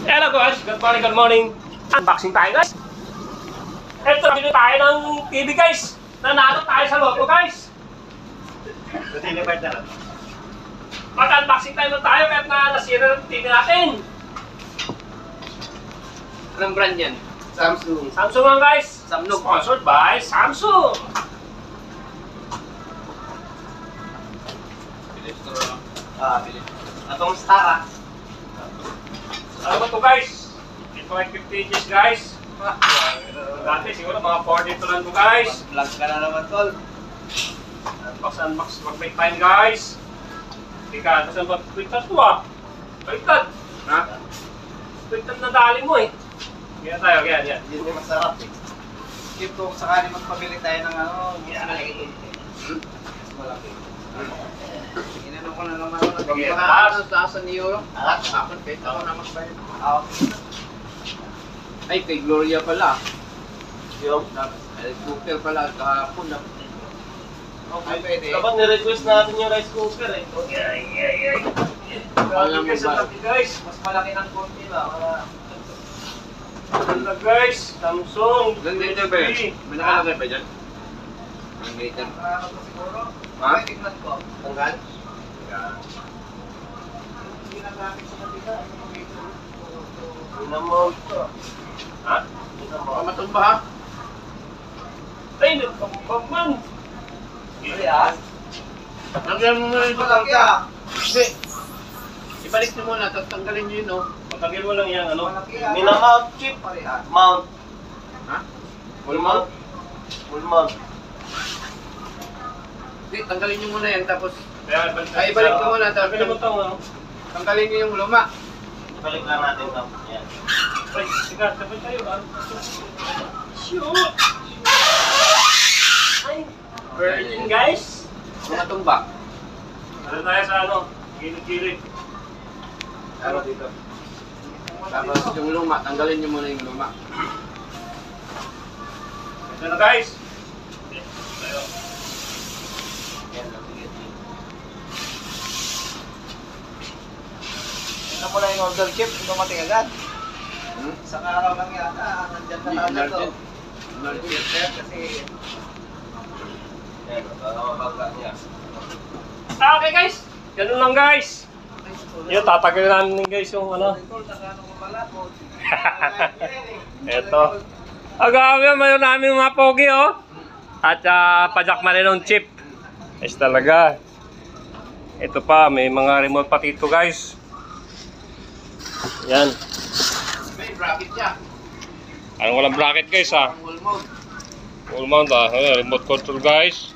Hello guys, good morning. Unboxing tayo guys. Ito, bili tayo ng TV guys. Nanalo tayo sa loto guys. Mag-unboxing tayo kahit na nasira ng TV natin. Anong brand yan? Samsung. Samsung lang guys. Samsung. Sponsored by Samsung. Bilis. Atong Star. Ano ba ito guys? Ito ay 50 inches guys. Dati siguro mga 42 lang ito guys. Vlog ka na naman, tol. Unbox, mag-make time guys. Tika, saan ba? Baliktad ko ah. Baliktad. Ha? Baliktad na dali mo eh. Kaya tayo, kaya. Yun yung masarap eh. Skip kung sakali magpabili tayo ng ano, malaki. Malaki. Inano ko na naman ako ng taas ni Euro. Ako na magbayad. Ay, kay Gloria pala. Yung? Cooker pala, kahapon na. Okay, pwede. Dapat nirequest natin yung rice cooker eh. Okay. Guys, mas malaki ng konti ba? Ganda guys, Samsung. Ilan liter ba yan? May nakalagay ba dyan? Ilang liter? Siguro. Ha? Tignan ko. Tanggal? Hindi na gamit sa kanila. Inamount to. Ha? Matumba ha? Ay, nagpapag man. Hindi ah. Nagyan mo na ito lang ka. Hindi. Ibalik nyo muna, tapos tanggalin nyo yun oh. Patagil mo lang yan, ano? Minamount chip. Mount. Ha? Full mount. Full mount. Hindi, tanggalin nyo muna yan, tapos Ay, ibalik mo muna, tapos Tanggalin mo ito, ano? tanggalin nyo yung luma. Balik lang natin ito. Yan. Ay, sige, sabay tayo, ah. Shoot! Ay, virgin guys. Mga tumba. Ano tayo sa ano? Gilid-gilid. Ano dito? Tapos yung luma, tanggalin nyo muna yung luma. Ito na guys. Tayo. Yan lang. Sige. Ito mo lang yung order chip, dumating agad. Sa araw lang yata, nandyan na agad to. Kasi... Yan. Mababa niya. Okay guys. Ganun lang guys. Yung tatagal namin guys yung ano. Ito. Agawi, mayroon namin mga pogi oh. At pajak maninong chip. Ayos talaga. Ito pa, may mga remote pati ito guys. Yan. May bracket siya. Anong walang bracket guys ha? Full mount. Full mount ha. Remote control guys.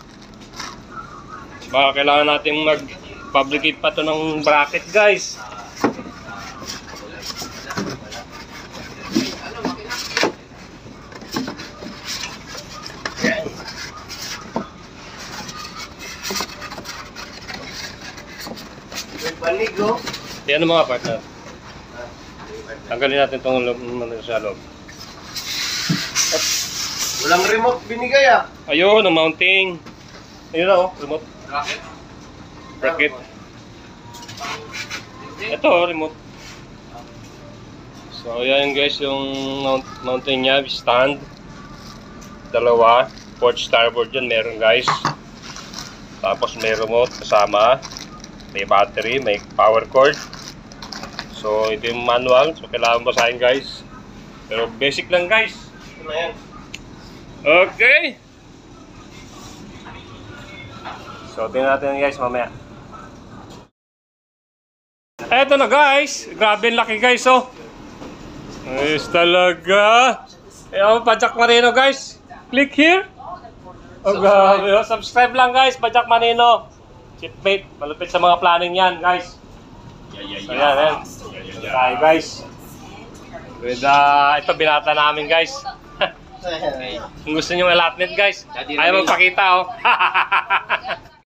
Baka kailangan natin mag-fabricate pa to ng bracket guys. May balig, no? Yan ang mga partner. Tanggalin natin itong sa loob. Walang remote binigay ah. Ayun, ang mounting. Ayun na oh, remote. Bracket? Bracket. Ito, remote. So, yan guys, yung mounting niya, stand. Dalawa. Port starboard yan, meron guys. Tapos may remote kasama. May battery, may power cord. So, ito yung manual. So, kailangan basahin guys. Pero basic lang guys. Ito na yan. Okay. So, tingnan natin guys mamaya. Eto na guys. Grabe ang laki guys oh. Ayos talaga. Ayan, Pajak Marino guys. Click here. Oh, grabe oh. Subscribe lang guys, Pajak Marino. Chipmate. Malupit sa mga planning yan guys. So, yan. Tayo guys. With, ito binata namin guys. Kung gusto nyo allotment guys, ayaw magpakita oh.